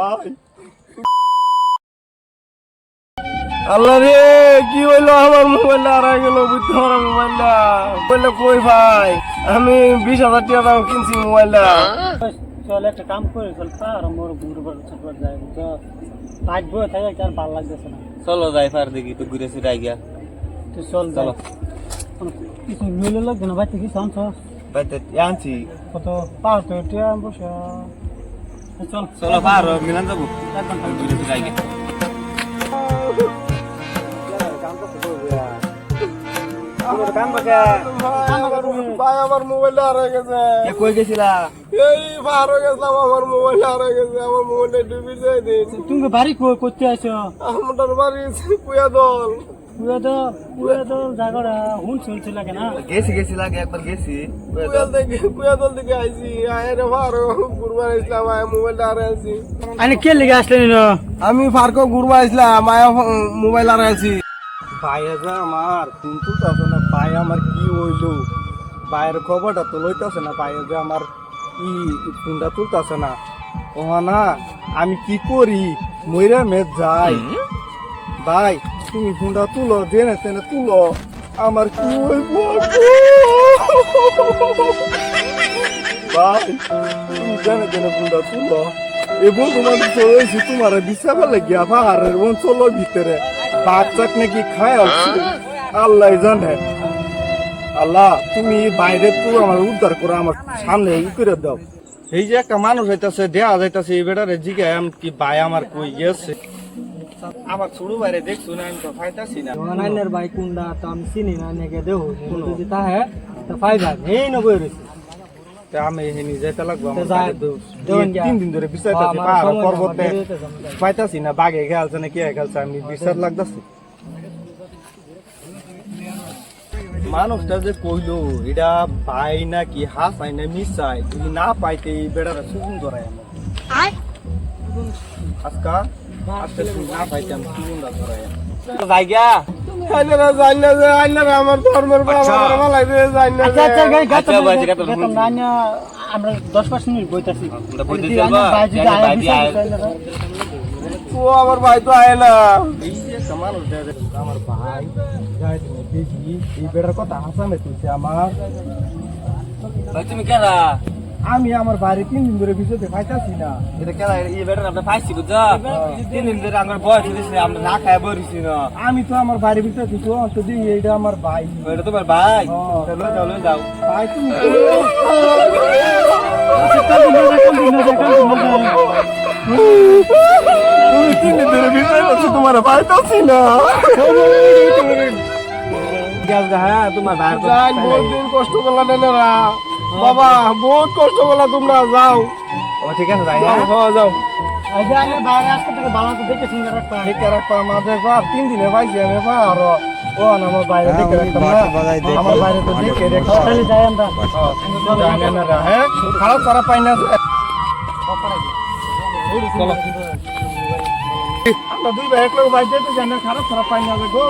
ভাই আল্লাহ রে কি হইলো আমার মোবাইলটা হারাই গেল বুঝতে পারো মোবাইলটা কই ভাই আমি 20,000 টাকা দাম কিনছি মোবাইলটা চল একটা কাম করে চল পার মোর ঘুরবার চলবার যাই তো পাঁচ বই থাকে আর ভালো লাগতেছে না চলো যাই পার দেখি তো ঘুরে ফিরে গিয়া তো চল চলো কিছু মিলে লাগবে না বাইতে কি শান্ত বাইতে আনছি কত পার তো এটা বসে চল চলো পার মিলান যাবো ঘুরে ফিরে গিয়া ভাই আমার মোবাইলটা হারাই গেছে কই গেছিলা এই পার হয়ে গেছিলাম আমার মোবাইলটা হারাই গেছে আমার মোবাইলটা ডুবে যায় দিন তুমি বাড়ি করতে আসো আমার বাড়ি কুয়া দল কুয়া তো জায়গাটা হুন শুনছিল কেন গেছি লাগে একবার গেছি কুয়া দল থেকে আইছি আয়ের ভার ঘুরবার আসলাম আয় মোবাইলটা হারাইছি আরে কে লেগে আসলেন না আমি ফারকো ঘুরবার আসলাম আয় মোবাইল হারাইছি ভাইয়া যা আমার ফোন তুলতেছে না ভাই আমার কি হইলো ভাইয়ের খবরটা তো লইতেছে না ভাইয়া যে আমার ফোনটা তুলতেছে না ও না আমি কি করি মইরা মেদ যাই ভাই তুমি ফোনটা তুলো জেনে তেনে তুলো আমার কি হইব ভাই তুমি জেনে তেনে ফোনটা তুলো এবং তোমার চলেছি তোমার বিশ্বাস লাগিয়া পাহাড়ের অঞ্চলের ভিতরে বাচ্চাক নাকি খায় আছে আল্লাহ জানে আল্লাহ তুমি বাইরে তো আমার উদ্ধার করে আমার সামনে ই করে দাও এই যে একটা মানুষ হইতাছে দেয়া যাইতাছে এই বেটারে জিগায় কি ভাই আমার কই গেছে আমার ছোট বাইরে দেখছো না আমি তো পাইতাছি না নাইনের ভাই কুন্ডা তো আমি চিনি না নেগে দেও যদি তাহে তো ফাইদা এই নবই রইছে আমি এখানে যেতে লাগবো তো যাই, দেওয়ান গিয়া। 3 দিন ধরে বিচারতাছি আমার পাহাড় সময় না, পর্বতে বের হইতে যাবো। পাইতাছি না বাঘে খেলছে না কে খেলছে আমি বিচার লাগতাছি মানুষটা যে কইলো এটা পাই না কি হাসাই না মিশাই তুমি না পাইতে এই বেড়াটা সুগুন ধরাই আমার আজকা আজকে তুমি না পাইতে আমি সুগুনটা ধরাই যাই গিয়া আমার ধর্মের আচ্ছা। আচ্ছা আচ্ছা গাই আচ্ছা, ভাই, গাইতাম। আমরা 10% বইতাছি আমরা বইতে চলবা? ভাই দিয়ে আয়। ও আমার ভাই তো আয় না এই যে একটা মানুষ আমার ভাই যাই তুমি দেখি এই বেড়ার কথা হাসামে তুলছে আমার ভাই তুমি কেডা আমি আমার বাড়ি 3 দিন ধরে বিষয়তে পাইতাছি না এটা কেডা এই বেটার আমরা পাইছি বুঝছো 3 দিন ধরে আমার বয়স হইছে আমরা না খায় বরিছি না আমি তো আমার বাড়ির ভিতরে কিছু অন্ত দিই এইটা আমার ভাই এটা তোমার ভাই হ্যাঁ। চলো যাও ভাই তুমি তুমি 3 দিন ধরে বিষয় করছো তোমার পাইতাছি না হ্যাঁ তোমার ভাই যাই বহুত দিন কষ্ট করলা নেনেরা বাবা বহুত কষ্ট করলা তোমরা যাও ও ঠিক আছে যাই যাও হ্যাঁ যাও আগে আমি বাইরে আসতে থেকে ভালো করে দেখে শুনে রাখতাম দেখে রাখবা আমাদের ঘর 3 দিনে পাইছি আমি আর ও আমার বাইরে দেখে রাখতাম না আমার বাইরে তো দেখে রাখতাম তাহলে যাই আমরা নেনেরা হ্যাঁ খারাপ সারা পাই না চলো আমরা দুই ভাই এক লোক বাইরে যেতে জানেন খারাপ সারা পাই না গো